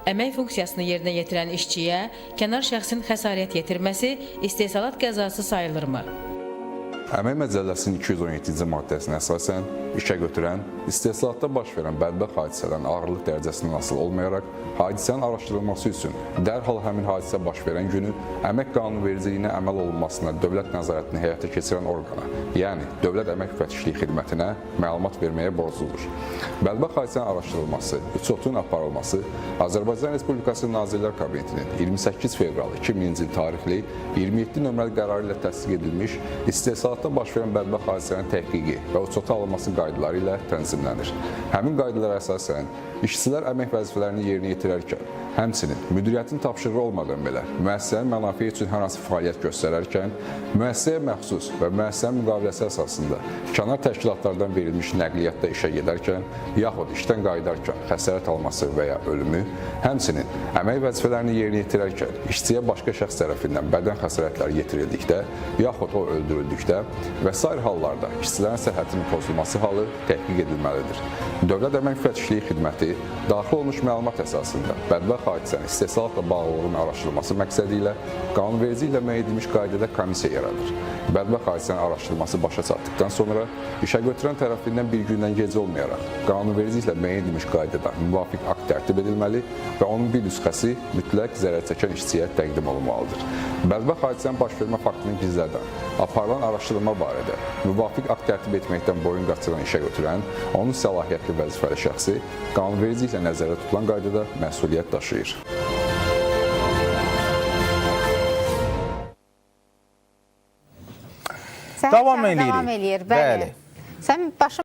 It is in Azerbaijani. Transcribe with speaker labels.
Speaker 1: Əmək funksiyasını yerinə yetirən işçiyə kənar şəxsin xəsarət yetirməsi istehsalat qəzası sayılırmı?
Speaker 2: Əmək Məcəlləsinin 217-ci maddəsinə əsasən işə götürən istehsalatda baş verən bədbəxt hadisədən ağırlıq dərəcəsindən asılı olmayaraq hadisənin araşdırılması üçün dərhal həmin hadisə baş verən günü əmək qanunvericiliyinə əməl olunmasına dövlət nəzarətini həyata keçirən orqana, yəni Dövlət Əmək Müfəttişliyi Xidmətinə məlumat verməyə borcludur. Bədbəxt hadisənin araşdırılması, üç-otun aparılması Azərbaycan Respublikası Nazirlər Kabinetinin 28 fevral 2000-ci il tarixli 27 nömrəli qərarı ilə təsdiq edilmiş istehsalatda baş verən bədbəxt hadisənin təhqiqi və uçota alınması qaydaları ilə tənzimlənir. Həmin qaydalara əsasən işçilər əmək vəzifələrini yerinə yetirərkən, həmçinin müdiriyyətin tapşırığı olmadan belə müəssisənin mənafeyi üçün hər hansı fəaliyyət göstərərkən, müəssisəyə məxsus və müəssisənin müqaviləsi əsasında kənar təşkilatlardan verilmiş nəqliyyatda işə gedərkən, yaxud işdən qayıdarkən xəsarət alması və ya ölümü, həmçinin əmək vəzifələrini yerinə yetirərkən işçiyə başqa şəxs tərəfindən bədən xəsarətləri yetirildikdə, yaxud o öldürüldükdə və sair hallarda işçilərin səhhətinin pozulması halı təhqiq edilməlidir. Dövlət Əmək Müfəttişliyi Xidməti daxil olmuş məlumat əsasında bədbəxt hadisənin istehsalatla bağlılığının araşdırılması məqsədi ilə qanunverici ilə müəyyən edilmiş qaydada komissiya yaradır. Bədbəxt hadisənin araşdırılması başa çatdıqdan sonra işə götürən tərəfindən bir gündən gecə olmayaraq qanunverici ilə müəyyən edilmiş qaydada müvafiq akt tərtib edilməli və onun bir nüsxəsi mütləq zərər çəkən işçiyə təqdim olunmalıdır. Bədbəxt hadisənin baş vermə faktını gizlədən, aparılan araşdırma barədə müvafiq akt tərtib etməkdən boyun qaçıran işə götürən, onun səlahiyyətli vəzifəli şəxsi qanunverici ilə nəzərdə tutulan qaydada məsuliyyət daşıyır.
Speaker 3: Davam eləyir. Bəli. Sən başım